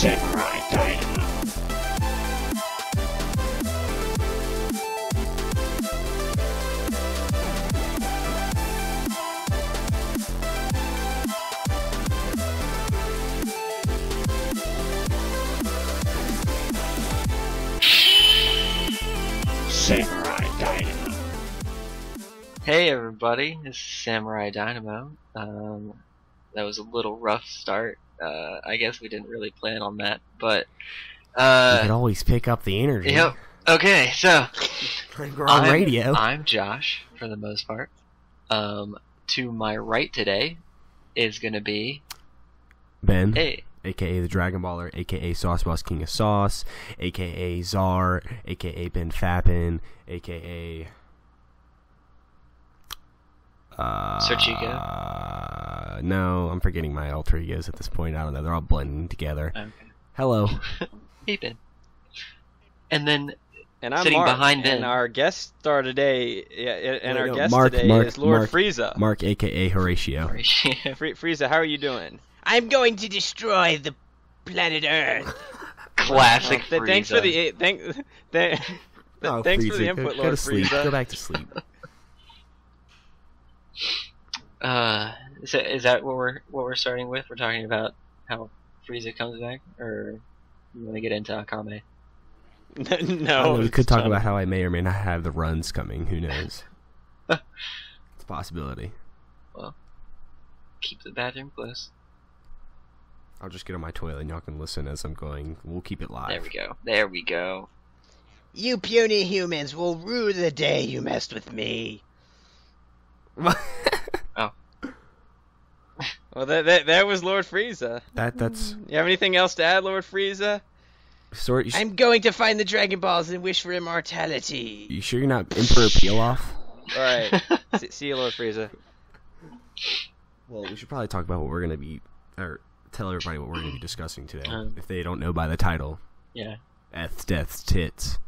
Samurai Dynamo. Samurai Dynamo. Hey everybody, this is Samurai Dynamo. That was a little rough start. I guess we didn't really plan on that, but you can always pick up the energy. Yep. Okay, so we're on radio. I'm Josh for the most part. To my right today is gonna be Ben. Hey. AKA the Dragon Baller, AKA Sauce Boss King of Sauce, AKA Czar, AKA Ben Fappin, AKA Serchico? No, I'm forgetting my alter egos at this point. I don't know. They're all blending together. Okay. Hello. Hey Ben. And then And I'm sitting Mark, behind Ben. and our guest star today, Mark, today is Lord Frieza. Mark, AKA Horatio. Frieza, how are you doing? I'm going to destroy the planet Earth. Classic Frieza. Thanks for the thanks for the input, Go Lord to sleep. Frieza. Go back to sleep. Is that what we're starting with? We're talking about how Frieza comes back, or you want to get into Akame? No, we could talk about how I may or may not have the runs coming. Who knows? It's a possibility. Well, keep the bathroom close. I'll just get on my toilet and y'all can listen as I'm going. We'll keep it live. There we go. There we go. You puny humans will rue the day you messed with me. Oh. Well, that was Lord Frieza. That's. You have anything else to add, Lord Frieza? Sorry. I'm going to find the Dragon Balls and wish for immortality. You sure you're not Emperor Peel-Off? Alright. See you, Lord Frieza. Well, we should probably talk about what we're gonna be, or tell everybody what we're gonna be discussing today, if they don't know by the title. Yeah. Eth's, Death's, Tits.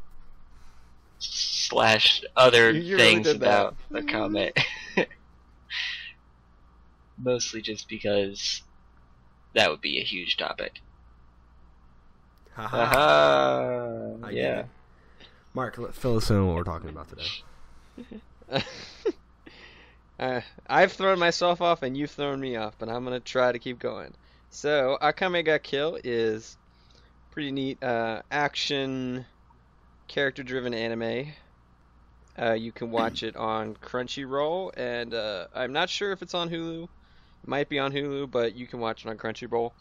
/ other You things really did about Akame. Mostly just because that would be a huge topic. Haha. I Yeah. get it. Mark, fill us in on what we're talking about today. I've thrown myself off and you've thrown me off, but I'm going to try to keep going. So, Akame Ga Kill is pretty neat action, character-driven anime. You can watch it on Crunchyroll, and I'm not sure if it's on Hulu. It might be on Hulu, but you can watch it on Crunchyroll.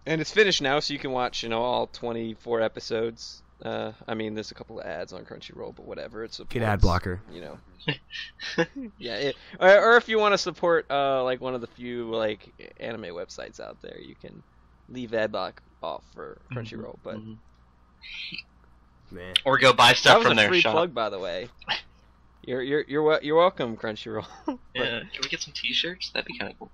And it's finished now, so you can watch, all 24 episodes. I mean, there's a couple of ads on Crunchyroll, but whatever. It's Get ad blocker. Yeah. Or if you want to support like one of the few like anime websites out there, you can leave ad block off for Crunchyroll. But Man. Or go buy that stuff was from a their free shop. plug, by the way. You're welcome, Crunchyroll. Yeah. Can we get some T-shirts? That'd be kind of cool.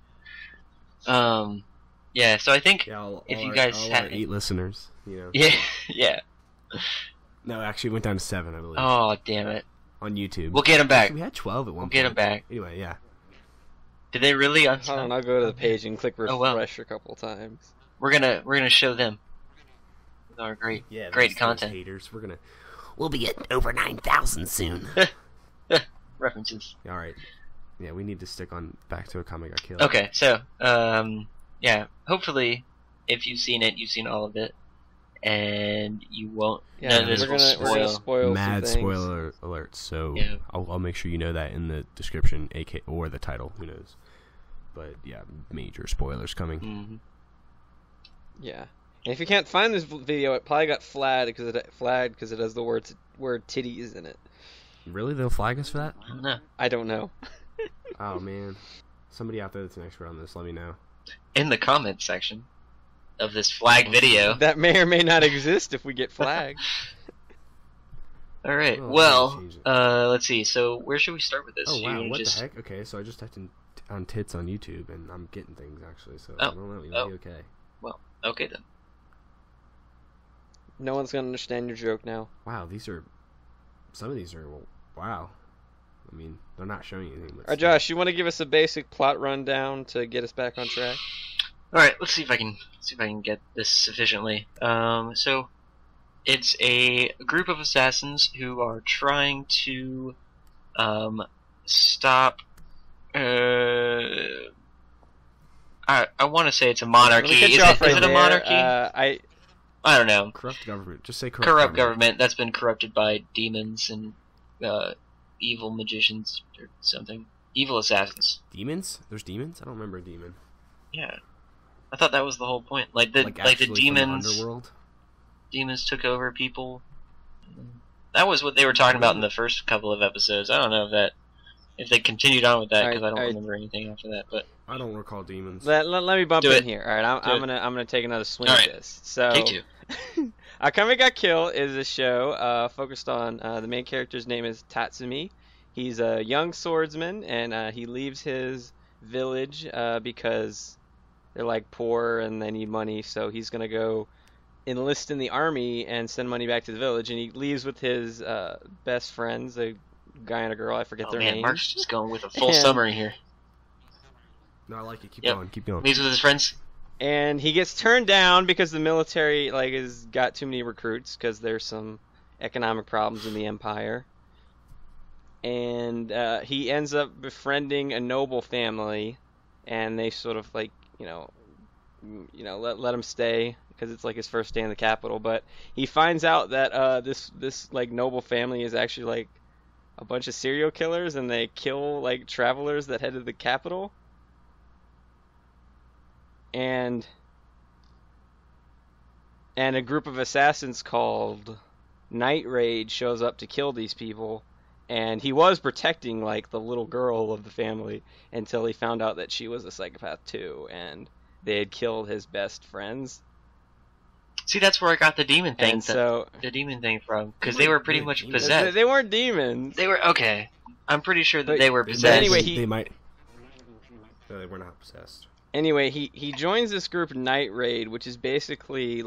Yeah. So I think if you guys had had 8 listeners, Yeah. No, actually, it went down to 7, I believe. Oh, damn it. On YouTube. We'll get them back. Actually, we had 12 at one We'll point. get them back. Anyway, yeah. Did they really? Hold on, I'll go to the page and click refresh Oh, well. a couple times. We're gonna show them with our great content. Haters. We'll be at over 9,000 soon. References. All right. Yeah, we need to stick on back to Akame Ga Kill. Okay, so yeah. Hopefully, if you've seen it, you've seen all of it, and you won't. Yeah, none of this we're will gonna spoil. spoil Mad some things. spoiler alert. So Yeah. I'll make sure you know that in the description, or the title. Who knows? But yeah, major spoilers coming. Mm-hmm. Yeah. And if you can't find this video, it probably got flagged because it has the word titties in it. Really, they'll flag us for that? I don't know. I don't know. Oh man, somebody out there that's an expert on this, let me know. In the comments section of this flag video. That may or may not exist if we get flagged. All right. Oh, Well, change it. let's see. So where should we start with this? Oh wow, You what just- the heck? Okay, so I just typed in on tits on YouTube, and I'm getting things actually. So Oh. I don't know. You might be okay. Well, okay then. No one's gonna understand your joke now. Wow, some of these are wow. I mean, they're not showing anything. But Alright, Josh, you want to give us a basic plot rundown to get us back on track? Alright, let's see if I can get this sufficiently. So it's a group of assassins who are trying to stop I want to say it's a monarchy. Is it a monarchy? I don't know. Corrupt government. Just say corrupt government that's been corrupted by demons and evil magicians or something. Evil assassins. Demons? There's demons? I don't remember a demon. Yeah. I thought that was the whole point. Like the demons. The underworld? Demons took over people. That was what they were talking about in the first couple of episodes. I don't know if they continued on with that, because I don't remember anything after that. But I don't recall demons. Let me bump in here. All right, I'm gonna take another swing at this. So, take two. Akame Ga Kill is a show focused on the main character's name is Tatsumi. He's a young swordsman, and he leaves his village because they're like poor and they need money. So he's gonna go enlist in the army and send money back to the village. And he leaves with his best friends, a guy and a girl. I forget their names. Mark's just going with a full summary here. No, I like it. Keep going. Keep going. Leaves with his friends. And he gets turned down because the military has got too many recruits because there's some economic problems in the empire. And he ends up befriending a noble family, and they sort of let him stay because it's like his first day in the capital. But he finds out that this noble family is actually a bunch of serial killers, and they kill travelers that head to the capital. And a group of assassins called Night Raid shows up to kill these people. And he was protecting the little girl of the family until he found out that she was a psychopath too, and they had killed his best friends. See, that's where I got the demon thing. The demon thing from, because they were pretty much possessed. They weren't demons. They were okay. I'm pretty sure that they were possessed. But anyway, they might. No, they were not possessed. Anyway, he joins this group Night Raid, which is basically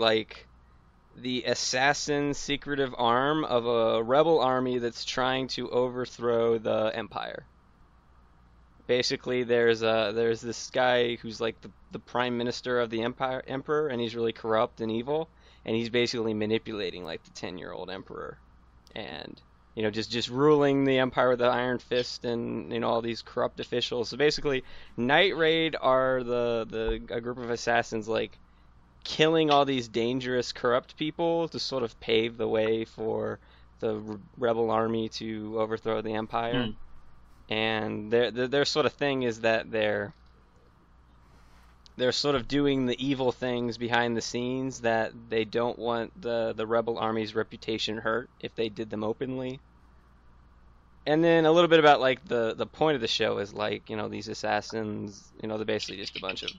the assassin secretive arm of a rebel army that's trying to overthrow the empire. Basically, there's this guy who's the prime minister of the emperor, and he's really corrupt and evil, and he's basically manipulating the 10-year-old emperor, and just ruling the empire with the iron fist, and all these corrupt officials. So basically, Night Raid are a group of assassins killing all these dangerous corrupt people to sort of pave the way for the rebel army to overthrow the empire. And their sort of thing is that they're sort of doing the evil things behind the scenes that they don't want the rebel army's reputation hurt if they did them openly. And then a little bit about the point of the show is these assassins, they're basically just a bunch of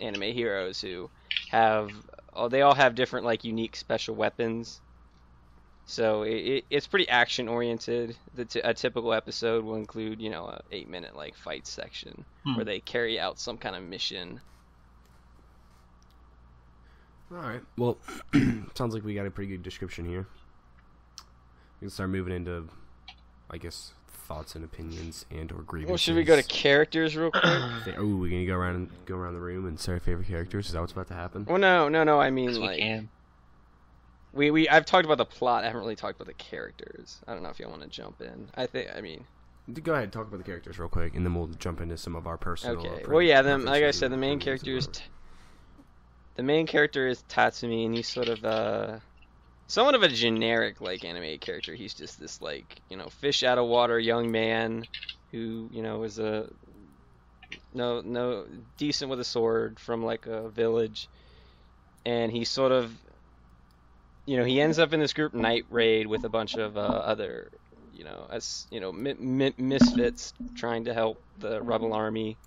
anime heroes who they all have different unique special weapons. So it's pretty action oriented. A typical episode will include a 8-minute fight section where they carry out some kind of mission. All right. Well, sounds like we got a pretty good description here. We can start moving into, I guess, thoughts and opinions and or grievances. Well, should we go to characters real quick? We're gonna go around the room and say our favorite characters. Is that what's about to happen? Well, no. I mean, we I've talked about the plot. I haven't really talked about the characters. I don't know if y'all want to jump in. Go ahead, talk about the characters real quick, and then we'll jump into some of our personal. Okay. Well, yeah. Then, like I said, the main character is Tatsumi, and he's sort of somewhat of a generic anime character. He's just this fish out of water young man who is no decent with a sword from a village, and he sort of he ends up in this group Night Raid with a bunch of other misfits trying to help the rebel army.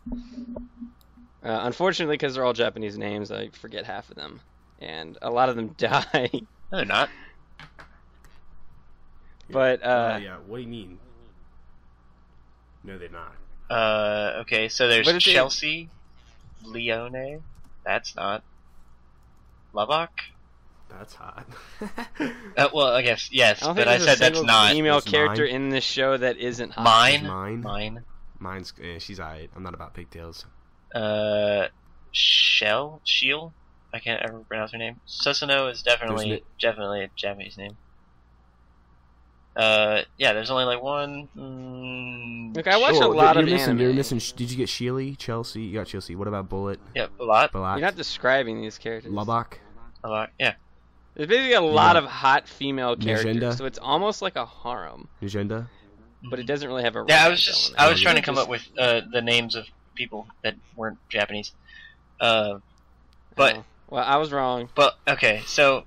Unfortunately, because they're all Japanese names, I forget half of them, and a lot of them die. No, they're not. But yeah, what do you mean? No, they're not. Okay, so there's Chelsea, Leone. That's not. Lubbock. That's hot. Well, I guess yes, but I said that's not. Female character in this show that isn't hot. Mine. Mine's she's alright. I'm not about pigtails. Shield. I can't ever pronounce her name. Susanoo is definitely a Japanese name. Yeah, there's only like one. Look, I watch a lot of anime. You're missing. Did you get Sheely? Chelsea? You got Chelsea. What about Bullet? Yeah, Bullet. You're not describing these characters. Labak. Yeah. There's basically a lot of hot female characters, Nagenda. So it's almost like a harem. Nagenda. But it doesn't really have a. Yeah, I was trying to come up with the names of people that weren't Japanese. But well, I was wrong. But okay, so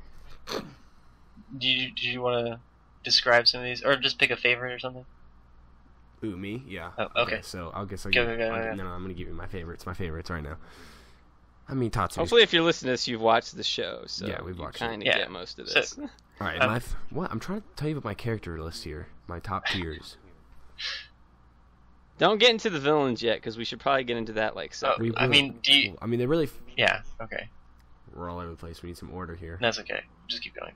do you want to describe some of these, or just pick a favorite or something? Ooh, me? Yeah. Oh, okay. So I guess Go. No, I'm gonna give you my favorites. My favorites right now. I mean, Tatsumi's... Hopefully, if you're listening to this, you've watched the show, so yeah, we've watched kind of get most of this. All right, what? I'm trying to tell you about my character list here. My top tiers. Don't get into the villains yet, because we should probably get into that like separately. I mean, they're really. Yeah. Okay. We're all over the place. We need some order here. That's okay. Just keep going.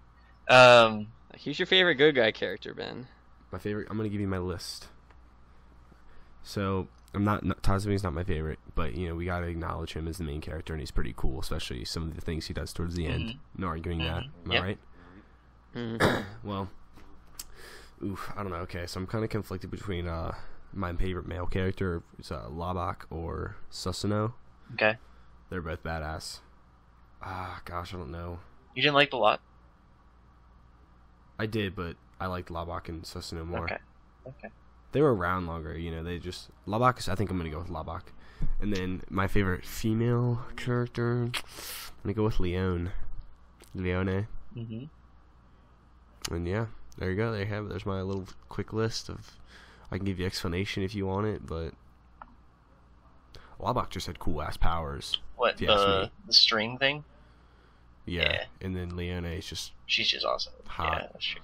Who's your favorite good guy character, Ben? My favorite. I'm gonna give you my list. So I'm not Tatsumi's not my favorite, but we gotta acknowledge him as the main character, and he's pretty cool, especially some of the things he does towards the end. No arguing that. Am I right? Well, I don't know. Okay, so I'm kind of conflicted between my favorite male character is Labak or Susanoo. Okay. They're both badass. Gosh, I don't know. You didn't like Bullet? I did, but I liked Labak and Susanoo more. Okay. They were around longer, they just... Labak, I think I'm going to go with Labak. And then my favorite female character, I'm going to go with Leone. Mm-hmm. And yeah, there you go. There you have it. There's my little quick list of... I can give you explanation if you want it, but... Labak just had cool-ass powers. What, the string thing? Yeah. And then Leone is just... She's just awesome. Hot. Yeah, that's true.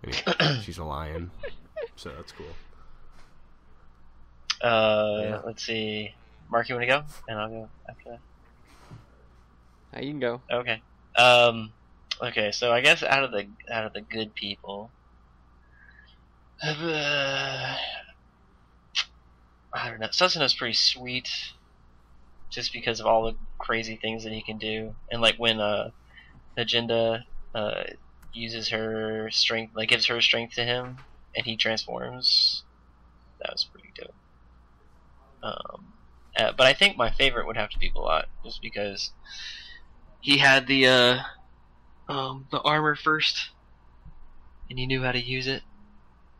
Anyway, she's a lion. So that's cool. Let's see. Mark, you want to go? And I'll go after that. You can go. Okay. Okay, so I guess out of the good people, I don't know. Susanoo's pretty sweet, just because of all the crazy things that he can do, and like when Agenda uses her strength, like gives her strength to him, and he transforms. That was pretty dope. But I think my favorite would have to be Bullet, just because he had the armor first, and he knew how to use it,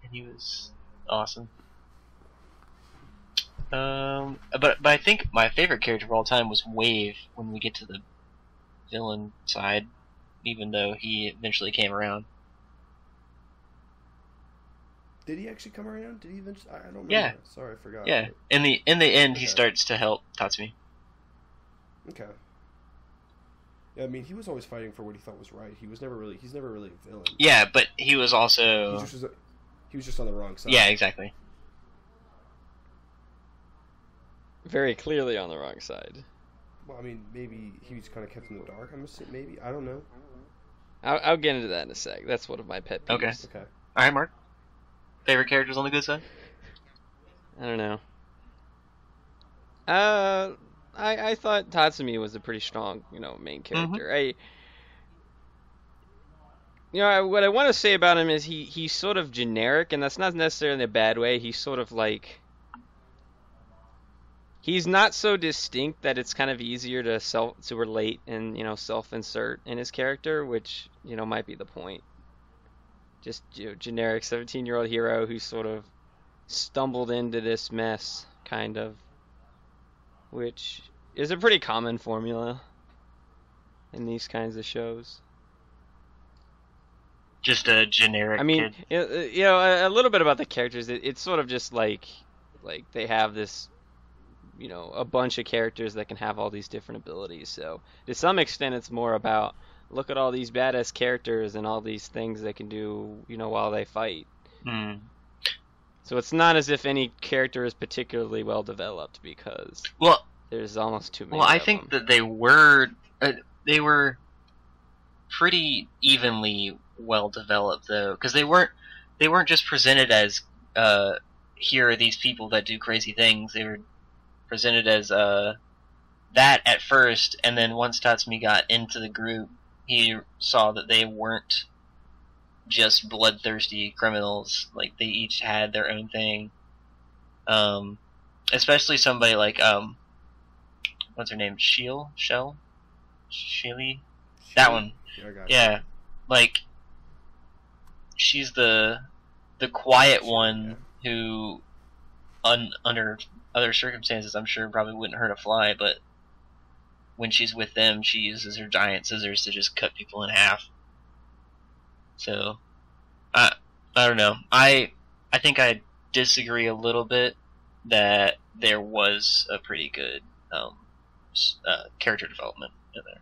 and he was awesome. But I think my favorite character of all time was Wave when we get to the villain side, even though he eventually came around. Did he actually come around? Did he eventually? I don't remember. Yeah. Sorry, I forgot. Yeah. In the end, he starts to help Tatsumi. Okay. Yeah, I mean, he was always fighting for what he thought was right. He's never really a villain. Yeah, but he was also... He was just on the wrong side. Yeah, exactly. Very clearly on the wrong side. Well, I mean, maybe he was kind of kept in the dark. I'm assuming, maybe. I don't know. I'll get into that in a sec. That's one of my pet peeves. Okay. All right, Mark. Favorite characters on the good side? I don't know. I thought Tatsumi was a pretty strong, main character. What I want to say about him is he's sort of generic, and that's not necessarily in a bad way. He's sort of like... He's not so distinct that it's kind of easier to relate and, self-insert in his character, which, might be the point. Just generic 17-year-old hero who sort of stumbled into this mess, kind of, which is a pretty common formula in these kinds of shows. Just a generic. I mean, a little bit about the characters. It's sort of just like they have this, a bunch of characters that can have all these different abilities. So to some extent, it's more about, look at all these badass characters and all these things they can do, while they fight. So it's not as if any character is particularly well developed, because there's almost too many. Well, I think that they were pretty evenly well developed, though, because they weren't just presented as here are these people that do crazy things. They were presented as that at first, and then once Tatsumi got into the group, he saw that they weren't just bloodthirsty criminals. Like, they each had their own thing. Especially somebody like, what's her name? Sheely? That one. Yeah. Like, she's the quiet one who, under other circumstances, I'm sure probably wouldn't hurt a fly, but when she's with them, she uses her giant scissors to just cut people in half. So, I don't know. I think I disagree a little bit that there was a pretty good character development in there.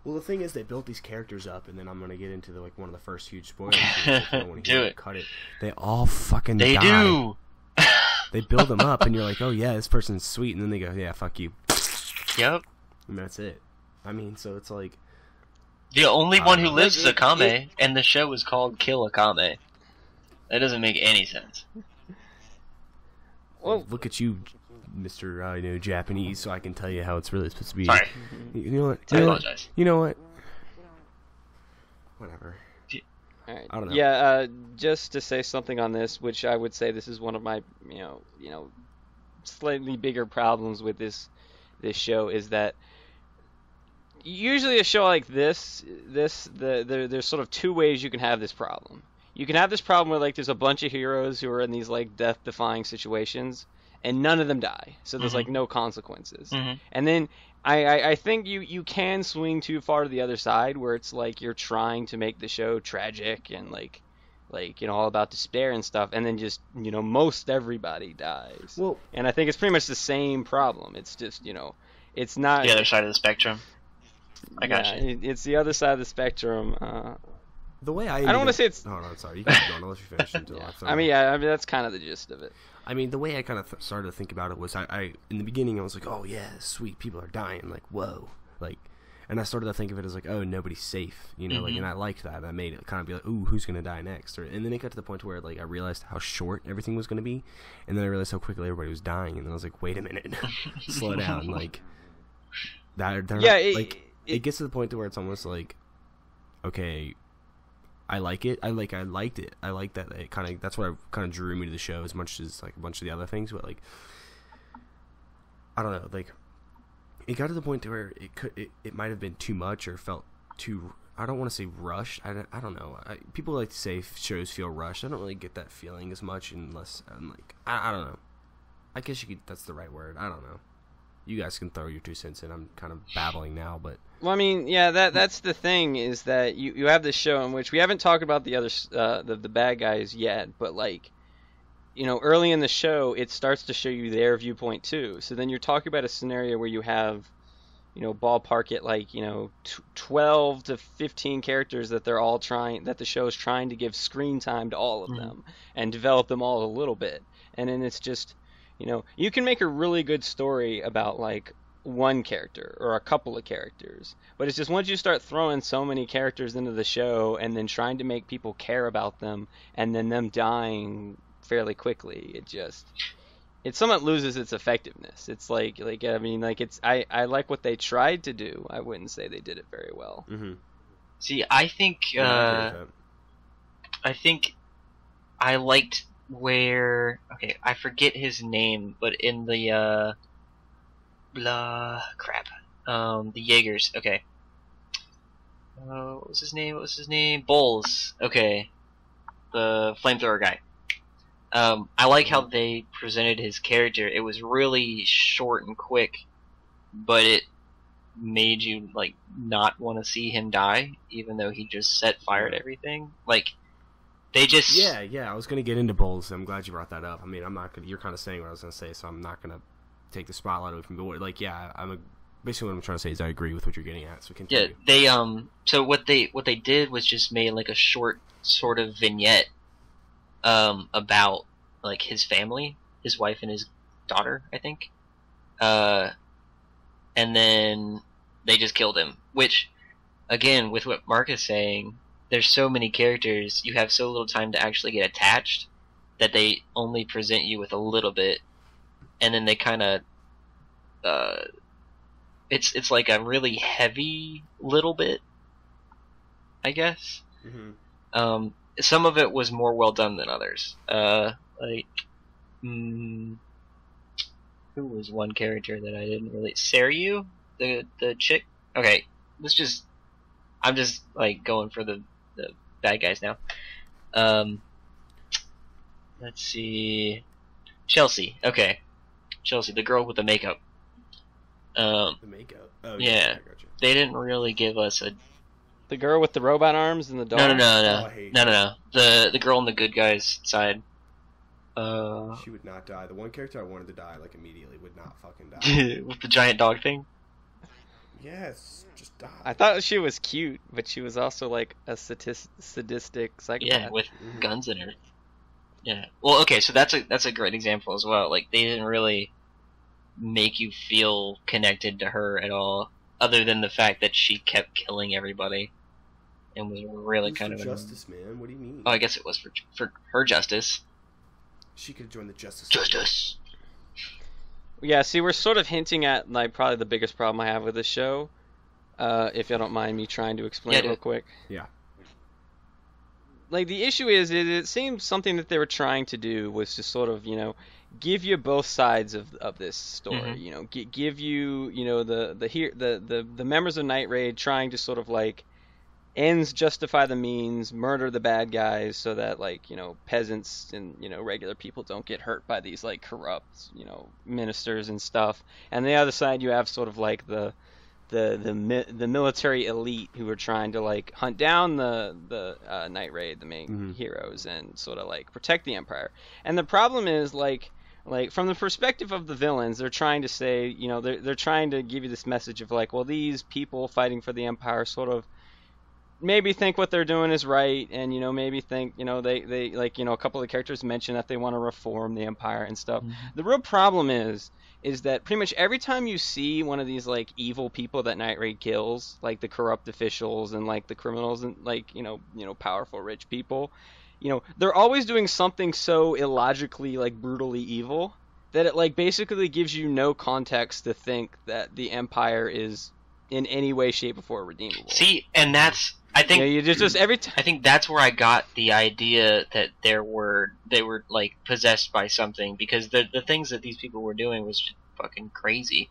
Well, the thing is, they built these characters up, and then I'm gonna get into one of the first huge spoilers. If you don't want to hear it. Cut it. They all fucking die. They do. They build them up, and you're like, oh yeah, this person's sweet, and then they go, yeah, fuck you. Yep. And that's it. I mean, so it's like the only one who lives is Akame, and the show is called Kill Akame. That doesn't make any sense. Well, look at you, Mr. Japanese, so I can tell you how it's really supposed to be. Sorry. You know what? I apologize. You know what? Whatever. All right. I don't know. Yeah, just to say something on this, which I would say this is one of my, slightly bigger problems with this show, is that usually a show like this, there's sort of two ways you can have this problem. You can have this problem where, like, there's a bunch of heroes who are in these, like, death-defying situations, and none of them die. So there's, like, no consequences. And then I think you can swing too far to the other side, where it's, like, you're trying to make the show tragic and, like all about despair and stuff, and then just, most everybody dies. Well, and I think it's pretty much the same problem. It's just, it's not... The other side of the spectrum. I got you. It's the other side of the spectrum. The way I don't want to say it's... No, sorry. You can go on unless you finish until I mean, that's kind of the gist of it. I mean, the way I kind of started to think about it was I in the beginning, I was like, oh, yeah, sweet, people are dying. Like, whoa. Like, and I started to think of it as like, oh, nobody's safe. Like, and I liked that. That made it kind of be like, ooh, who's going to die next? And then it got to the point where, like, I realized how short everything was going to be. And then I realized how quickly everybody was dying. And then I was like, wait a minute. Slow down. Like, it gets to the point to where it's almost like, okay, I like it. I liked it. I like that it kind of, that's what kind of drew me to the show as much as like a bunch of the other things. But like, I don't know, like it got to the point to where it might have been too much or felt too, I don't want to say rushed. I don't know. People like to say shows feel rushed. I don't really get that feeling as much unless I'm like, I don't know. I guess you could, that's the right word. I don't know. You guys can throw your 2 cents in. I'm kind of babbling now, but... Well, I mean, yeah, that's the thing, is that you have this show in which we haven't talked about the other the bad guys yet, but like, early in the show it starts to show you their viewpoint too. So then you're talking about a scenario where you have, ballpark it like 12 to 15 characters that the show is trying to give screen time to all of them and develop them all a little bit, and then it's just, you can make a really good story about like one character or a couple of characters, but it's just once you start throwing so many characters into the show and then trying to make people care about them and then them dying fairly quickly, it somewhat loses its effectiveness. It's like I mean, like, it's I like what they tried to do. I wouldn't say they did it very well. See, I think I liked where, okay, I forget his name, but in the the Jaegers, okay. What was his name? Bowles. Okay. The flamethrower guy. I like how they presented his character. It was really short and quick, but it made you like not want to see him die, even though he just set fire to everything. Like, they just... Yeah, I was going to get into Bowles. I'm glad you brought that up. I mean, I'm not going to... You're kind of saying what I was going to say, so I'm not going to take the spotlight away from Bowles. Like, yeah, basically what I'm trying to say is I agree with what you're getting at, so continue. Yeah, they, so what they did was just made, like, a short sort of vignette, about, like, his family, his wife and his daughter, I think. And then they just killed him, which, again, with what Mark is saying, there's so many characters, you have so little time to actually get attached that they only present you with a little bit, and then they kind of it's like a really heavy little bit, I guess. Mm-hmm. Some of it was more well done than others. Like, who was one character that I didn't really... Saryu? The chick? Okay, I'm just, like, going for the bad guys now. Let's see... Chelsea. Okay. Chelsea, the girl with the makeup. The makeup. Oh, yeah. I gotcha. They didn't really give us a... The girl with the robot arms and the dog? No. Oh, I hate No. The girl on the good guys' side. She would not die. The one character I wanted to die, like, immediately would not fucking die. with the giant dog thing? Yes, just die. I thought she was cute, but she was also like a sadistic psychopath. Yeah, with guns in her. Yeah. Well, okay, so that's a great example as well. Like, they didn't really make you feel connected to her at all, other than the fact that she kept killing everybody, and was really kind of justice, man. What do you mean? Oh, I guess it was for her justice. She could join the justice. Justice. Yeah, see, we're sort of hinting at like probably the biggest problem I have with this show. If you don't mind me trying to explain it real quick. Yeah. Like, the issue is, it seems something that they were trying to do was to sort of, give you both sides of this story. Mm-hmm. Give you, the members of Night Raid trying to sort of like ends justify the means, murder the bad guys so that, like, peasants and, regular people don't get hurt by these like corrupt, ministers and stuff. And the other side, you have sort of like the military elite who are trying to like hunt down the Night Raid, the main heroes, and sort of like protect the Empire. And the problem is like from the perspective of the villains, they're trying to say, they're trying to give you this message of like, well, these people fighting for the Empire sort of maybe think what they're doing is right, and maybe think they like a couple of the characters mention that they want to reform the Empire and stuff. The real problem is that pretty much every time you see one of these like evil people that Night Raid kills, like the corrupt officials and like the criminals and like powerful rich people, they're always doing something so illogically like brutally evil that it like basically gives you no context to think that the Empire is in any way, shape, or form redeemable. See, and that's I think you just every I think that's where I got the idea that they were like possessed by something, because the things that these people were doing was just fucking crazy.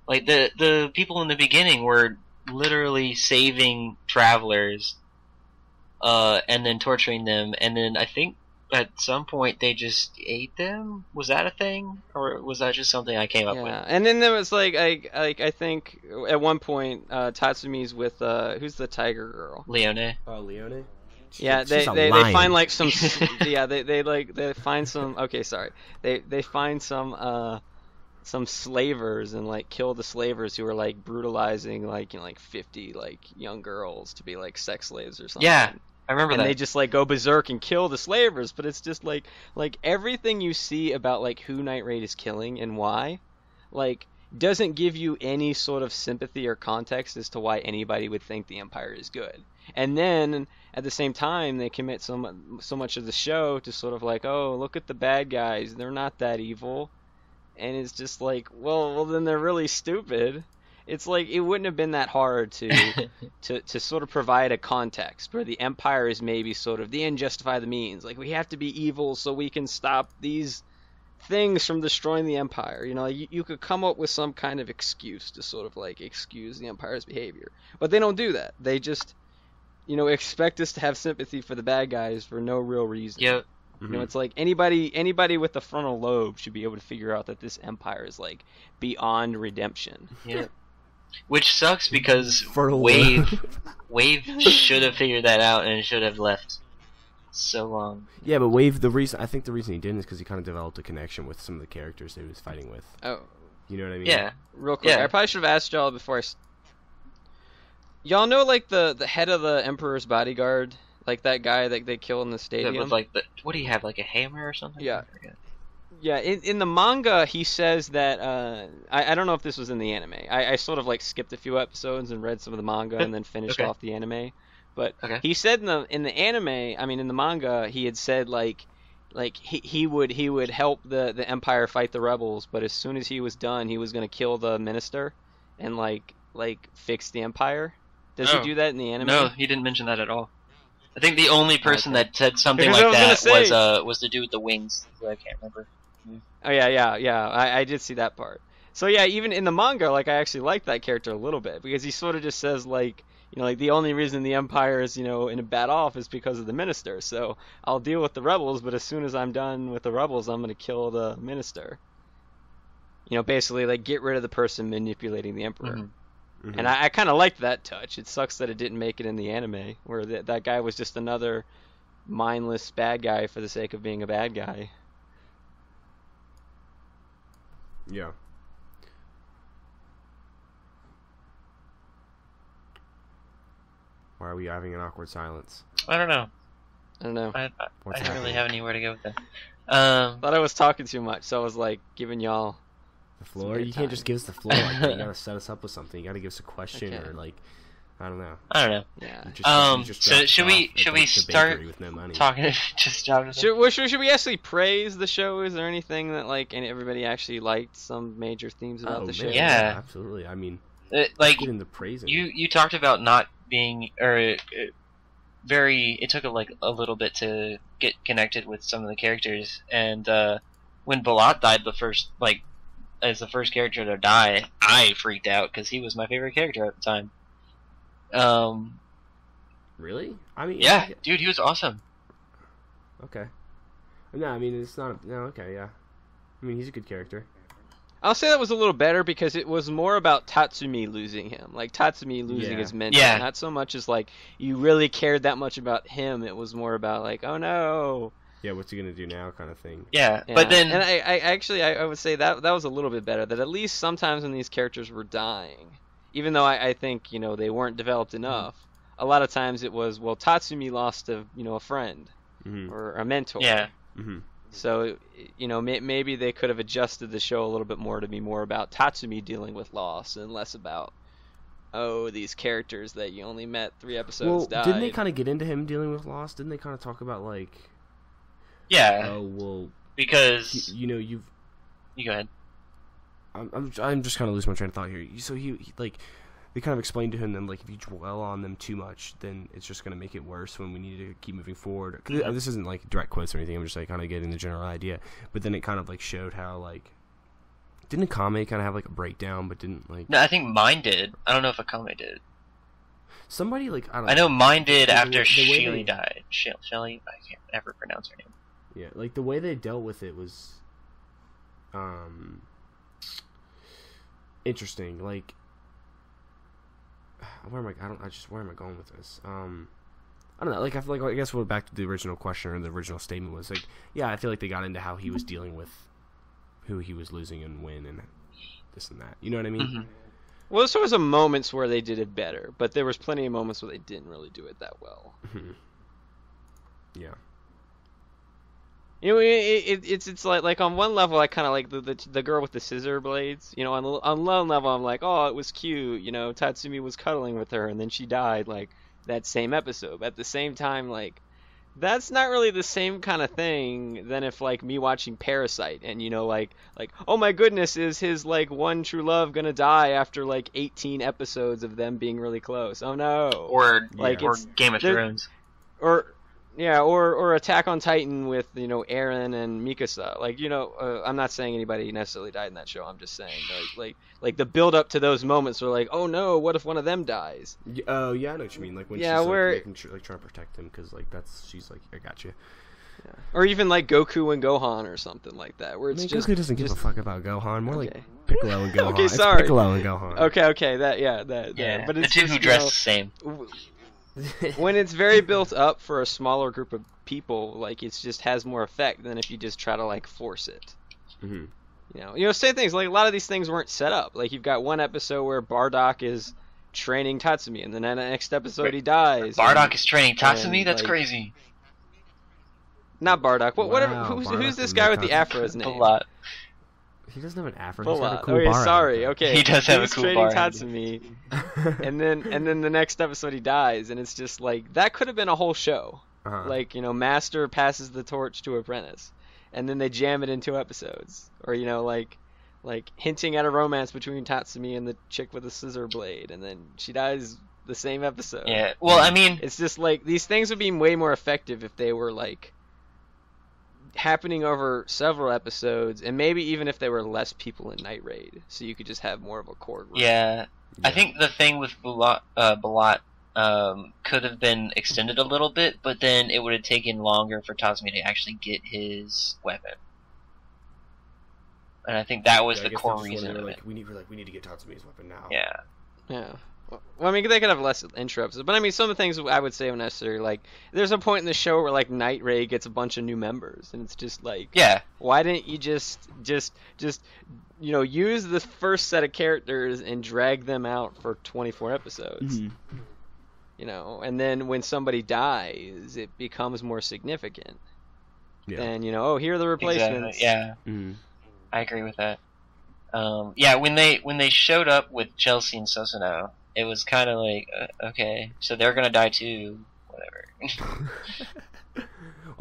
Like the people in the beginning were literally saving travelers, and then torturing them, and then I think at some point they just ate them. Was that a thing, or was that just something I came up with? And then there was like I think at one point Tatsumi's with who's the tiger girl? Leone. Oh, Leone. Yeah, they find like some they find some they find some slavers and like kill the slavers who are like brutalizing like 50 like young girls to be like sex slaves or something. Yeah. I remember that. And they just like go berserk and kill the slavers, but it's just like everything you see about like who Night Raid is killing and why, like doesn't give you any sort of sympathy or context as to why anybody would think the Empire is good. And then at the same time they commit so much of the show to sort of like, oh, look at the bad guys, they're not that evil. And it's just like, well then they're really stupid. It's like it wouldn't have been that hard to sort of provide a context where the Empire is maybe sort of the end justify the means. Like, we have to be evil so we can stop these things from destroying the Empire. You could come up with some kind of excuse to sort of like excuse the Empire's behavior. But they don't do that. They just, expect us to have sympathy for the bad guys for no real reason. Yep. It's like anybody with the frontal lobe should be able to figure out that this Empire is like beyond redemption. Yeah. Which sucks because Wave should have figured that out and should have left so long. Yeah, but Wave, the reason he didn't is because he kind of developed a connection with some of the characters that he was fighting with. Oh, you know what I mean? Yeah. Real quick, Yeah. I probably should have asked y'all before y'all know like the head of the Emperor's bodyguard, like that guy that they kill in the stadium. With like what do you have, like a hammer or something? Yeah. Yeah, in the manga, he says that, I don't know if this was in the anime. I sort of, like, skipped a few episodes and read some of the manga and then finished off the anime. But he said in the anime, I mean, in the manga, he had said, like like he would help the Empire fight the rebels, but as soon as he was done, he was gonna kill the minister, and like fix the Empire. Does he do that in the anime? No, he didn't mention that at all. I think the only person that said something Because like I was that was the dude with the wings. Who I can't remember. Oh yeah. I did see that part. So yeah, even in the manga, like I actually liked that character a little bit because he sort of just says like, you know, like the only reason the Empire is, you know, in a bad off is because of the minister. So I'll deal with the rebels, but as soon as I'm done with the rebels, I'm gonna kill the minister. You know, basically like get rid of the person manipulating the Emperor. Mm-hmm. Mm-hmm. And I kind of liked that touch. It sucks that it didn't make it in the anime, where that guy was just another mindless bad guy for the sake of being a bad guy. Yeah. Why are we having an awkward silence? I don't know. I don't know. I What's don't really happening? have anywhere to go with that. Thought I was talking too much, so I was like giving y'all The floor? good You can't time. just give us the floor like that. You gotta set us up with something. You gotta give us a question Okay. or like, I don't know. I don't know. yeah. You just- you just So dropped should off we at, like, the start bakery with no money. talking? Just drop it. Should we actually praise the show? Is there anything that like everybody actually liked? Some major themes about the show? man, Yeah. absolutely. I mean, Like get into praising. you talked about not being very. It took a little bit to get connected with some of the characters, and when Balat died as the first character to die, I freaked out because he was my favorite character at the time. Really? I mean, Yeah, dude, he was awesome. Okay. No, I mean it's not. No, okay, yeah. I mean he's a good character. I'll say that was a little better because it was more about Tatsumi losing him, like Tatsumi losing Yeah. his mentor. Yeah. Not so much as like you really cared that much about him. It was more about like, oh no. Yeah, what's he gonna do now, kind of thing. Yeah, Yeah. but then and I actually I would say that was a little bit better. That at least sometimes when these characters were dying, even though I think you know they weren't developed enough, a lot of times it was well Tatsumi lost a friend Mm-hmm. or a mentor. yeah, Mm-hmm. So you know maybe they could have adjusted the show a little bit more to be more about Tatsumi dealing with loss and less about these characters that you only met 3 episodes Well, died. didn't they kind of get into him dealing with loss? Didn't they kind of talk about like, yeah, oh well, because you know you've. you go ahead. I'm just kind of losing my train of thought here. So he like, they kind of explained to him that like if you dwell on them too much, then it's just gonna make it worse when we need to keep moving forward. 'Cause this isn't like direct quotes or anything. I'm just like kind of getting the general idea. But then it kind of like showed how like, didn't Akame kind of have like a breakdown, but didn't like No, I think mine did. I don't know if Akame did. somebody like I don't I know mine did The way- after the way Shelly they- died. Shelly, I can't ever pronounce her name. Yeah, like the way they dealt with it was interesting. Like where am I going with this? I don't know. Like I feel like I guess we're back to the original question or the original statement was like, yeah, I feel like they got into how he was dealing with who he was losing and when and this and that. You know what I mean? Mm-hmm. Well, there was some moments where they did it better, but there was plenty of moments where they didn't really do it that well. Mhm. Yeah. You know, it's like on one level I kind of like the girl with the scissor blades. You know, on one level I'm like, oh, it was cute. You know, Tatsumi was cuddling with her and then she died like that same episode. But at the same time, like that's not really the same kind of thing than if like me watching Parasite and you know like oh my goodness, is his like one true love gonna die after like 18 episodes of them being really close? Oh no. Or Like, or it's- Game of there- Thrones. Or Attack on Titan with you know Eren and Mikasa. Like you know, I'm not saying anybody necessarily died in that show. I'm just saying like the build up to those moments were like, oh no, what if one of them dies? Oh yeah, I know what you mean. Like when Yeah, she's where- like making sure, like trying to protect him because like she's like I got you. Or even like Goku and Gohan or something like that, where I it's mean, just Goku doesn't give a fuck about Gohan. More Okay. like Piccolo and Gohan. Okay, It's sorry. Piccolo and Gohan. okay that Yeah, but the it's two just, who you dress know, the same. when it's very built up for a smaller group of people, like it just has more effect than if you just try to like force it. hmm You know, same things. Like a lot of these things weren't set up. Like you've got one episode where Bardock is training Tatsumi, and then the next episode he dies. Bardock and- is training Tatsumi. and, That's like- crazy. not Bardock. Whatever. Wow, Who's Bardock this is guy not with the Tatsumi. afro's A name? lot. He doesn't have an afro. He's got a Bullock. cool Okay, bar sorry. hat. Okay, He does have a he's cool training bar hat. Tatsumi, and then the next episode he dies, and it's just like that could have been a whole show. Like, you know, master passes the torch to apprentice, and then they jam it in 2 episodes. Or, you know, like hinting at a romance between Tatsumi and the chick with the scissor blade, and then she dies the same episode. Yeah. Well, I mean, it's just like these things would be way more effective if they were like happening over several episodes, and maybe even if there were less people in Night Raid, so you could just have more of a core group. yeah. I think the thing with Balat could have been extended a little bit, but then it would have taken longer for Tatsumi to actually get his weapon. And I think that was the core reason of it. We need to get Tatsumi's weapon now. Yeah. Yeah. Well, I mean, they could have less intro episodes, but I mean, some of the things I would say are necessary. Like, there's a point in the show where like Night Raid gets a bunch of new members, and it's just like, Yeah. why didn't you just you know, use the first set of characters and drag them out for 24 episodes? Mm-hmm. You know, and then when somebody dies, it becomes more significant. Yeah. And you know, oh, here are the replacements. Exactly. Yeah. Mm-hmm. I agree with that. Yeah, when they showed up with Chelsea and Susanoo, it was kind of like, okay, so they're gonna die too. Whatever. Well,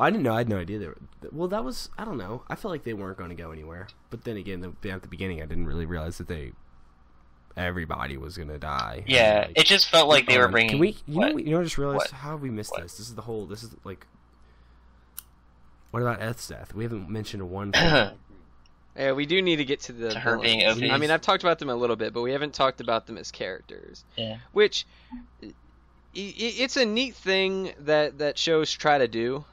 I didn't know. I had no idea they were. Well, that was, I don't know. I felt like they weren't going to go anywhere. But then again, at the beginning, I didn't really realize that everybody was gonna die. Yeah, Like, it just felt like they were bringing. Can we? what? I just realized What? how have we missed What? this? This is like. What about Eth's death? We haven't mentioned one thing. Yeah, we do need to get to the To her being villains. OP. I mean, I've talked about them a little bit, but we haven't talked about them as characters. Yeah. Which, it's a neat thing that shows try to do.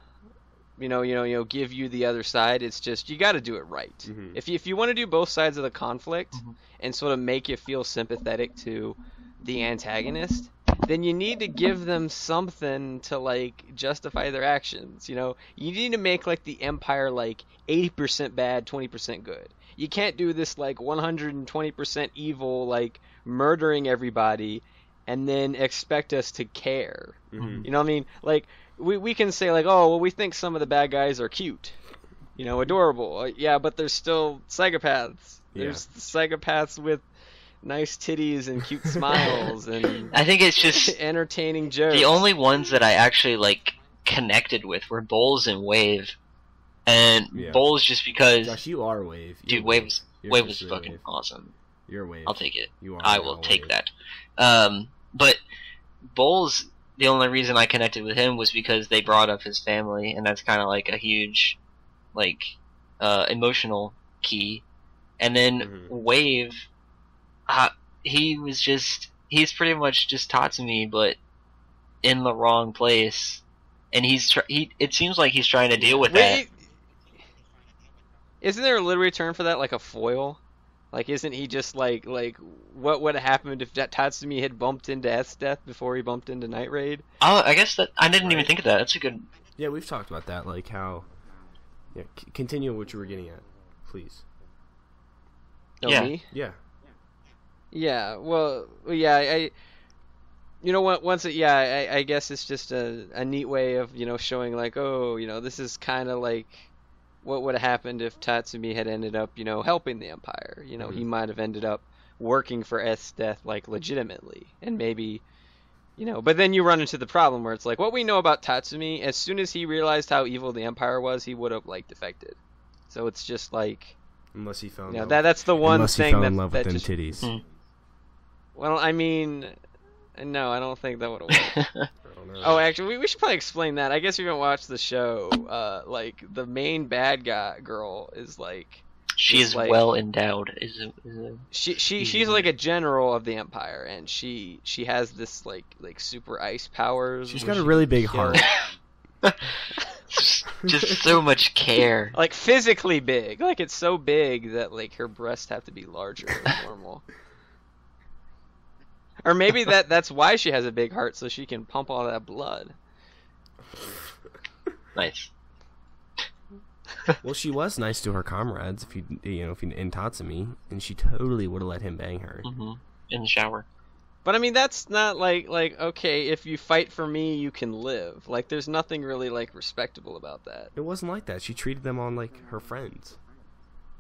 You know, give you the other side. It's just you got to do it right. Mhm. If you want to do both sides of the conflict Mhm. and sort of make you feel sympathetic to the antagonist, then you need to give them something to like justify their actions. You know, you need to make like the Empire like 80% bad, 20% good. You can't do this like 120% evil, like murdering everybody, and then expect us to care. Mhm. You know what I mean? Like we can say like, oh well, we think some of the bad guys are cute, you know, adorable. Yeah, but there's still psychopaths. Yeah. There's psychopaths with nice titties and cute smiles and I think it's just entertaining jokes. the only ones that I actually like connected with were Bowles and Wave, and Yeah. Bowles just because, Josh, you are Wave. You're dude, Wave was You're Wave was officially fucking Wave. awesome. You're Wave. I'll take it. You are. I You're will a take Wave. that. But Bowles, the only reason I connected with him was because they brought up his family, and that's kind of like a huge, like, emotional key. And then Mhm. Wave, he's pretty much just Tatsumi, but in the wrong place. And it seems like he's trying to deal with that. Wait, isn't there a literary term for that, like a foil? Like, isn't he just like what would have happened if Tatsumi had bumped into S's death before he bumped into Night Raid? Oh, I guess that I didn't even Right. think of that. That's a good. Yeah, we've talked about that. Like how. Yeah, continue what you were getting at, please. No, Yeah. me? Yeah. Yeah. Well, yeah. You know what? I guess it's just a neat way of showing like, oh, this is kind of like what would have happened if Tatsumi had ended up helping the Empire. He Mhm. might have ended up working for S's death like legitimately, and maybe. But then you run into the problem where it's like, what we know about Tatsumi, as soon as he realized how evil the Empire was, he would have like defected. So it's just like, Unless he fell in love. that's the one Unless he thing fell that in love with them just, titties. Hmm. well, I mean, no, I don't think that would have worked. I don't know. Oh, actually, we should probably explain that. I guess if you haven't watched the show, like the main bad guy girl is like She Just is like- well endowed. she's like a general of the Empire, and she has this like super ice powers. She's where got a she really can big kill- heart. Just so much care. Like physically big, like it's so big that like her breasts have to be larger than normal. Or maybe that's why she has a big heart, so she can pump all that blood. Nice. Well, she was nice to her comrades. If you in Tatsumi, and she totally would have let him bang her. Hmm. In the shower. But I mean, that's not like okay, if you fight for me, you can live. Like, there's nothing really like respectable about that. It wasn't like that. She treated them on like her friends.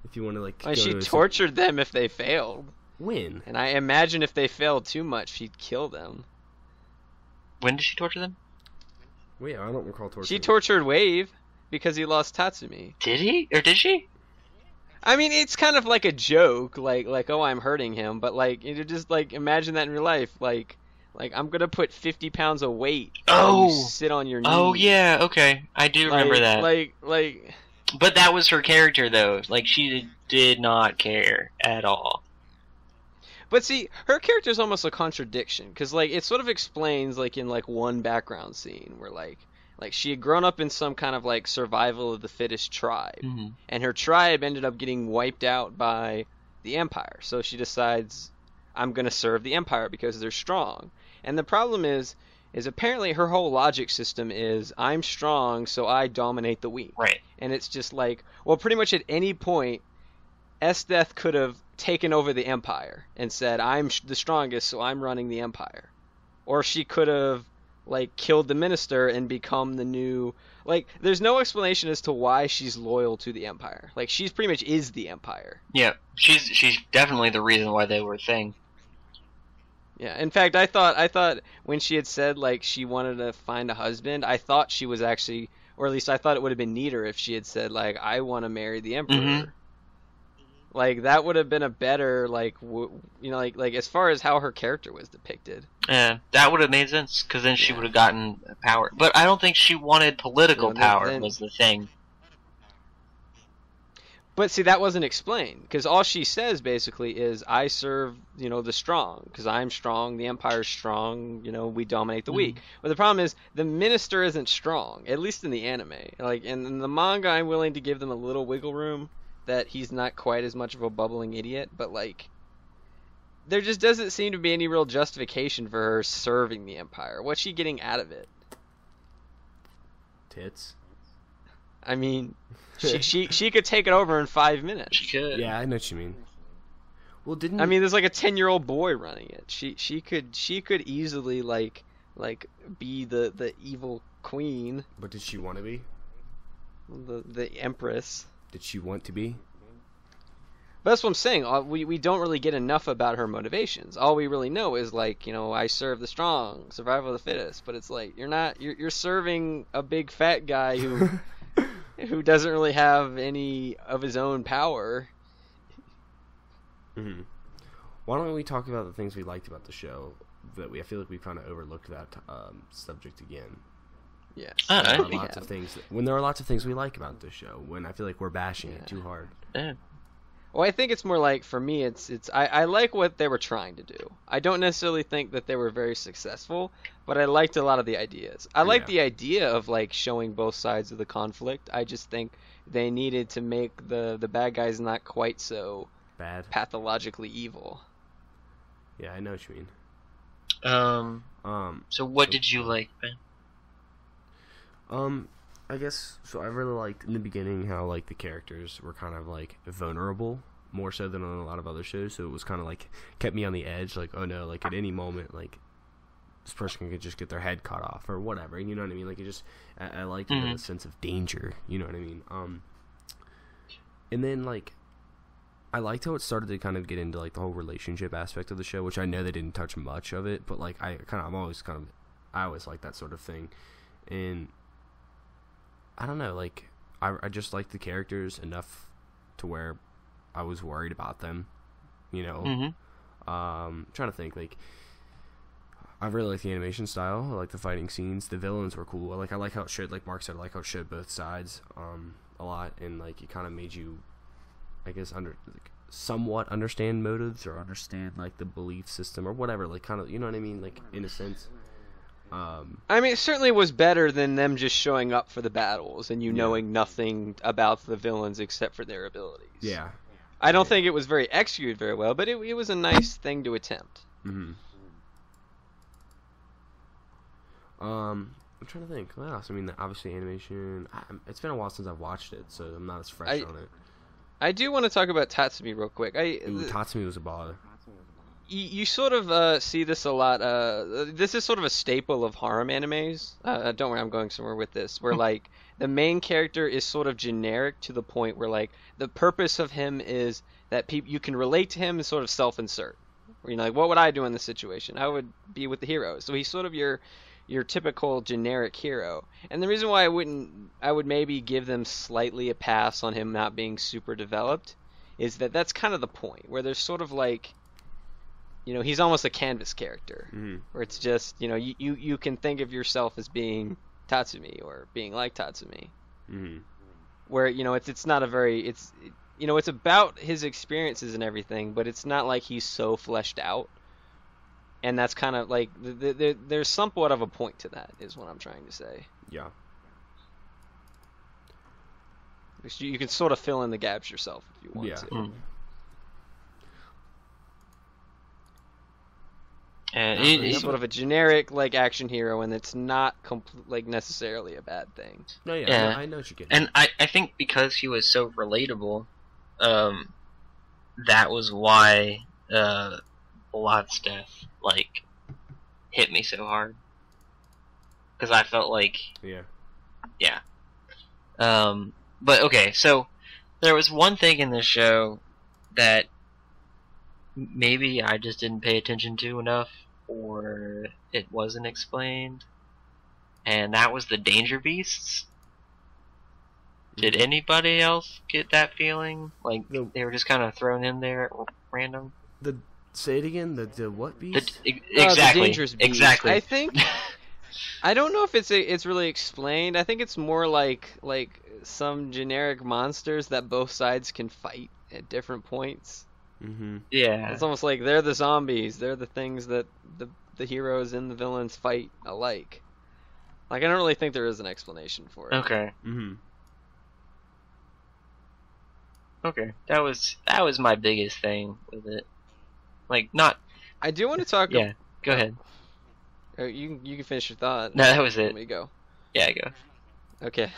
If you want to like, Like, go she to tortured them if they failed, win. and I imagine if they failed too much, she'd kill them. When did she torture them? Wait, I don't recall torturing. She tortured Wave because he lost Tatsumi. Did he? Or did she? I mean, it's kind of like a joke, like oh, I'm hurting him, but like you just like imagine that in real life, like I'm gonna put 50 pounds of weight. Oh, while you sit on your knee. Oh yeah, okay, I do remember that. Like. But that was her character though. Like she did not care at all. But see, her character is almost a contradiction because like it sort of explains like in like one background scene where like she had grown up in some kind of like survival of the fittest tribe, and her tribe ended up getting wiped out by the Empire. So she decides, I'm gonna serve the Empire because they're strong. And the problem is apparently her whole logic system is I'm strong, so I dominate the weak. Right. And it's just like, well, pretty much at any point, Esdeath could have taken over the Empire and said, I'm the strongest, so I'm running the Empire. Or she could have like killed the minister and become the new, like there's no explanation as to why she's loyal to the Empire. Like she's pretty much is the Empire. Yeah, she's definitely the reason why they were a thing. Yeah, in fact, I thought when she had said like she wanted to find a husband, I thought she was actually, or at least I thought it would have been neater if she had said like I want to marry the Emperor. Like that would have been a better like like as far as how her character was depicted. Yeah, that would have made sense because then she would have gotten power. But I don't think she wanted political power was the thing. But see, that wasn't explained because all she says basically is I serve the strong because I'm strong, the Empire's strong, we dominate the weak. But the problem is the minister isn't strong, at least in the anime. Like in the manga, I'm willing to give them a little wiggle room that he's not quite as much of a bubbling idiot, but like there just doesn't seem to be any real justification for her serving the Empire. What's she getting out of it? Tits. I mean, she could take it over in 5 minutes. She could. Yeah, I know what you mean. Well, I mean, there's like a 10-year-old boy running it. She could easily like be the evil queen. But did she want to be? The empress. Did she want to be? But that's what I'm saying. We don't really get enough about her motivations. All we really know is like, I serve the strong, survival of the fittest. But it's like you're serving a big fat guy who doesn't really have any of his own power. Mm-hmm. Why don't we talk about the things we liked about the show? I feel like we kind of overlooked that subject again. Yes. When there are lots of things we like about this show, when I feel like we're bashing it too hard. Yeah. Well, I think it's more like, for me, I like what they were trying to do. I don't necessarily think that they were very successful, but I liked a lot of the ideas. I like the idea of like showing both sides of the conflict. I just think they needed to make the bad guys not quite so bad, pathologically evil. Yeah, I know what you mean. So what did you like, Ben? I guess so. I really liked in the beginning how like the characters were kind of like vulnerable, more so than on a lot of other shows. So it was kind of like kept me on the edge. Like, oh no, like at any moment, like this person could just get their head cut off or whatever. You know what I mean? Like it just, I liked the sense of danger. You know what I mean? And then like I liked how it started to kind of get into like the whole relationship aspect of the show, which I know they didn't touch much of it, but like I always like that sort of thing, and I don't know, like I just liked the characters enough to where I was worried about them, trying to think, like I really like the animation style. I like the fighting scenes. The villains were cool. I like how it showed, like Mark said, I like how it showed both sides a lot, and like it kind of made you, I guess, somewhat understand motives or understand like the belief system or whatever, like kind of, you know what I mean, like in a sense. I mean, it certainly was better than them just showing up for the battles and knowing nothing about the villains except for their abilities. Yeah. I don't think it was very executed very well, but it was a nice thing to attempt. Mm-hmm. I'm trying to think. What else? I mean, obviously animation. It's been a while since I've watched it, so I'm not as fresh on it. I do want to talk about Tatsumi real quick. Tatsumi was a baller. You sort of see this a lot. This is sort of a staple of harem animes. Don't worry, I'm going somewhere with this. Where like the main character is sort of generic to the point where like the purpose of him is that you can relate to him and sort of self-insert. Where like, what would I do in this situation? I would be with the hero. So he's sort of your your typical generic hero. And the reason why I would maybe give them slightly a pass on him not being super developed is that that's kind of the point, where there's sort of like, you know, he's almost a canvas character, where it's just, you know, you can think of yourself as being Tatsumi or being like Tatsumi, where, you know, it's not a very, you know, it's about his experiences and everything, but it's not like he's so fleshed out. And that's kind of like, there's somewhat of a point to that, is what I'm trying to say. Yeah. You can sort of fill in the gaps yourself if you want to. And He's sort of a generic like action hero, and it's not like necessarily a bad thing. No, yeah. I know what you're getting. And I think because he was so relatable, that was why Blat's death like hit me so hard, because I felt like yeah. But okay, so there was one thing in this show that maybe I just didn't pay attention to enough, or it wasn't explained, and that was the danger beasts. Did anybody else get that feeling? Like they were just kind of thrown in there at random? Say it again. The what beast? Exactly. The dangerous beast. Exactly. I think. I don't know if it's really explained. I think it's more like some generic monsters that both sides can fight at different points. Yeah. It's almost like they're the zombies. They're the things that the heroes and the villains fight alike. Like, I don't really think there is an explanation for it. Okay. Okay. That was my biggest thing with it. Like, not. I do want to talk. Yeah. Go ahead. You can finish your thought. No, that was it. Let me go. Yeah, go. Okay.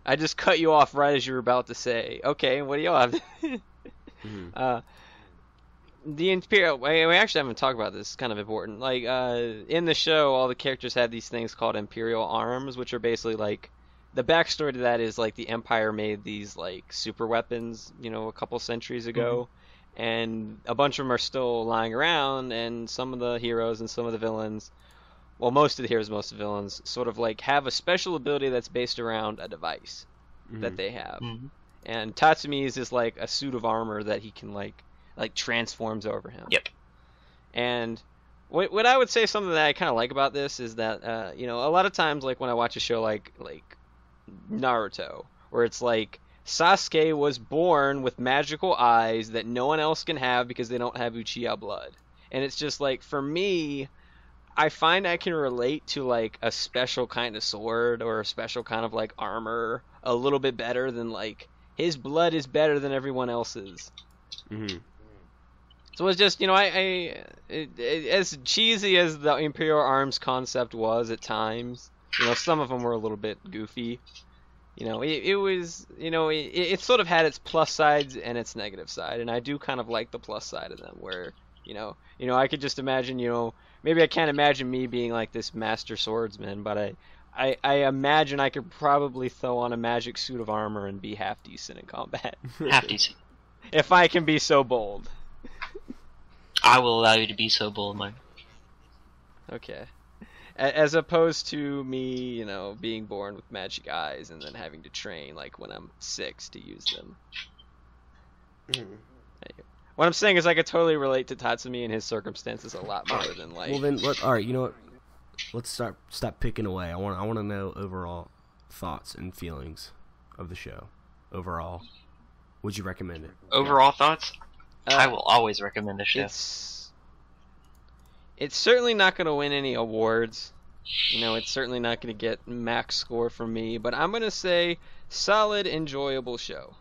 I just cut you off right as you were about to say, okay, what do y'all have? The Imperial, we actually haven't talked about this, it's kind of important. Like, in the show, all the characters have these things called Imperial arms, which are basically like, the backstory to that is like the Empire made these like super weapons, you know, a couple centuries ago, and a bunch of them are still lying around, and some of the heroes and some of the villains, well, most of the heroes, most of the villains, sort of like have a special ability that's based around a device that they have. And Tatsumi's is like a suit of armor that he can like transforms over him. Yep. And what I would say, something that I kind of like about this is that you know, a lot of times like when I watch a show like Naruto, where it's like Sasuke was born with magical eyes that no one else can have because they don't have Uchiha blood. And it's just like, for me, I find I can relate to like a special kind of sword or a special kind of like armor a little bit better than like his blood is better than everyone else's. So it's just, you know, as cheesy as the Imperial Arms concept was at times, you know, some of them were a little bit goofy. You know, it was, you know, it sort of had its plus sides and its negative side, and I do kind of like the plus side of them, where, you know, I could just imagine, you know, maybe I can't imagine me being like this master swordsman, but I imagine I could probably throw on a magic suit of armor and be half decent in combat. Half decent. If I can be so bold. I will allow you to be so bold, Mike. Okay. As opposed to me, you know, being born with magic eyes and then having to train, like, when I'm 6 to use them. What I'm saying is I could totally relate to Tatsumi and his circumstances a lot more than, like... Well, then, alright, you know what? Let's stop picking away. I want to know overall thoughts and feelings of the show. Overall, would you recommend it? Overall thoughts? I will always recommend the show. It's certainly not going to win any awards. You know, it's certainly not going to get max score from me, but I'm going to say solid, enjoyable show.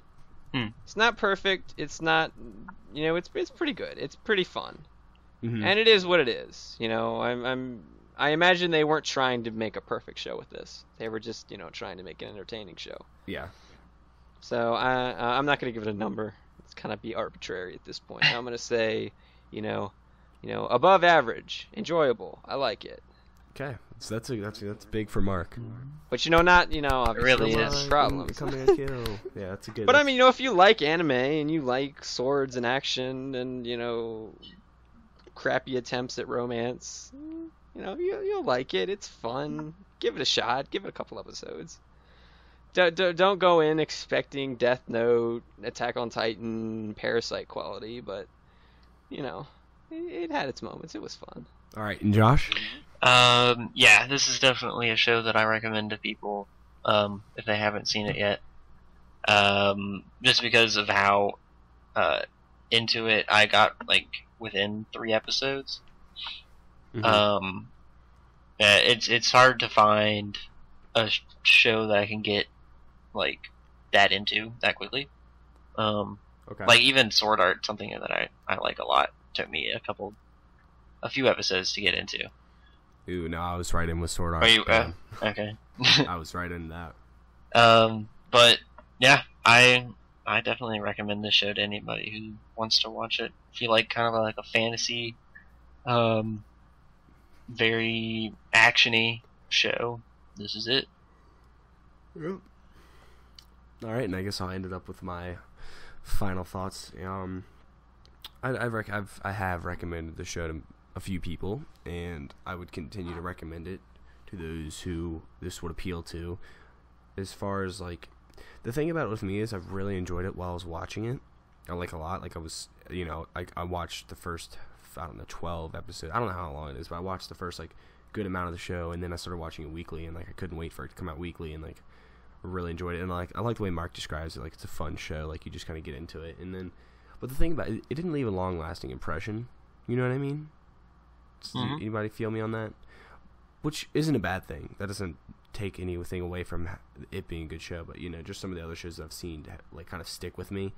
It's not perfect. It's not, you know, it's pretty good. It's pretty fun. And it is what it is. You know, I imagine they weren't trying to make a perfect show with this. They were just, you know, trying to make an entertaining show. Yeah. So I'm not going to give it a number. It's kind of be arbitrary at this point. I'm going to say, you know, above average, enjoyable. I like it. Okay, so that's big for Mark. But, you know, not, you know, obviously really there's problems. Akame Ga Kill. Yeah, that's a good. But I mean, you know, if you like anime and you like swords and action and, you know, crappy attempts at romance, you'll like it. It's fun. Give it a shot. Give it a couple episodes. Don't go in expecting Death Note, Attack on Titan, Parasite quality, but it had its moments. It was fun. All right, and Josh? Yeah, this is definitely a show that I recommend to people if they haven't seen it yet. Just because of how into it I got, like, within 3 episodes. Mm-hmm. It's hard to find a show that I can get, like, that into that quickly. Okay. Like, even Sword Art, something that I like a lot, took me a few episodes to get into. Ooh, no, I was right in with Sword Art. Are you? Okay. I was right in that. But yeah, I definitely recommend this show to anybody who wants to watch it. If you like kind of like a fantasy, very actiony show, this is it. Yep. All right, and I guess I'll end it up with my final thoughts. I have recommended the show to a few people, and I would continue to recommend it to those who this would appeal to. As far as, like, the thing about it with me is I've really enjoyed it while I was watching it. I like a lot. Like, I was, I watched the first, 12 episodes. I don't know how long it is, but I watched the first, like, good amount of the show, and then I started watching it weekly, and, like, I couldn't wait for it to come out weekly, and, like, I really enjoyed it. And, like, I like the way Mark describes it. Like, it's a fun show. Like, you just kind of get into it. And then, but the thing about it, it didn't leave a long-lasting impression. You know what I mean? Mm-hmm. Anybody feel me on that? Which isn't a bad thing. That doesn't take anything away from it being a good show. But, just some of the other shows I've seen, like, kind of stick with me.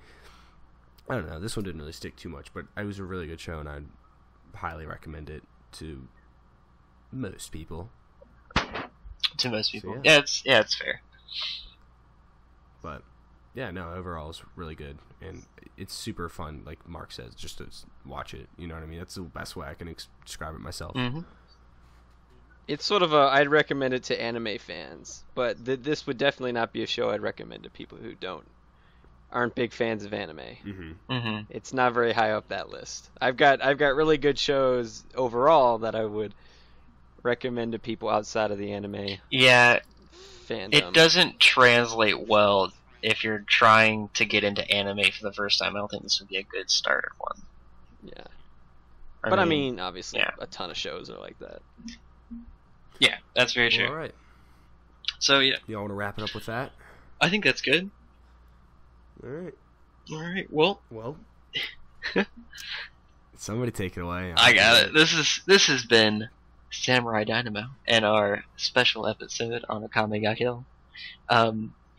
I don't know. This one didn't really stick too much, but it was a really good show, and I'd highly recommend it to most people. To most people. So, yeah, it's fair. But yeah, no, overall it's really good, and it's super fun. Like Mark says, just to watch it. You know what I mean? That's the best way I can describe it myself. Mm-hmm. It's sort of I'd recommend it to anime fans, but this would definitely not be a show I'd recommend to people who aren't big fans of anime. Mm-hmm. Mm-hmm. It's not very high up that list. I've got really good shows overall that I would recommend to people outside of the anime. Yeah, fandom. it doesn't translate well if you're trying to get into anime for the first time. I don't think this would be a good starter one. Yeah. But I mean, obviously, a ton of shows are like that. Yeah, that's very true. Well, all right. So, yeah. Y'all want to wrap it up with that? I think that's good. All right. All right, well. Somebody take it away. I got it. This has been Samurai Dynamo and our special episode on Akame Ga Kill.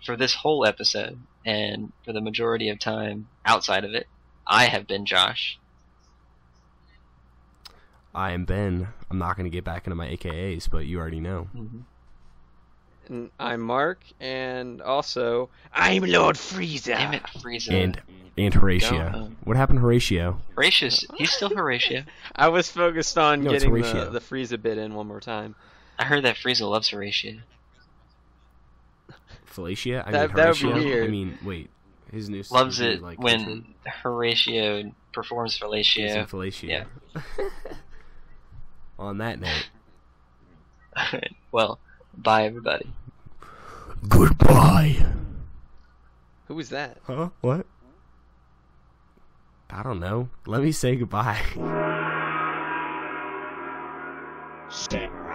For this whole episode, and for the majority of time outside of it, I have been Josh. I am Ben. I'm not going to get back into my AKAs, but you already know. Mm-hmm. And I'm Mark, and also I'm Lord Frieza. Damn it, Frieza. And Horatio. Don't. What happened to Horatio? Horatius, he's still Horatio. I was focused on No, it's getting Horatio. the Frieza bit in one more time. I heard that Frieza loves Horatio. Felicia? That would be weird. I mean, wait. His new Loves his new, it like, when henchman? Horatio performs He's fellatio. in Felicia. Yeah. On that note. Well, bye everybody. Goodbye. Who was that? Huh? What? I don't know. Let me say goodbye. Samurai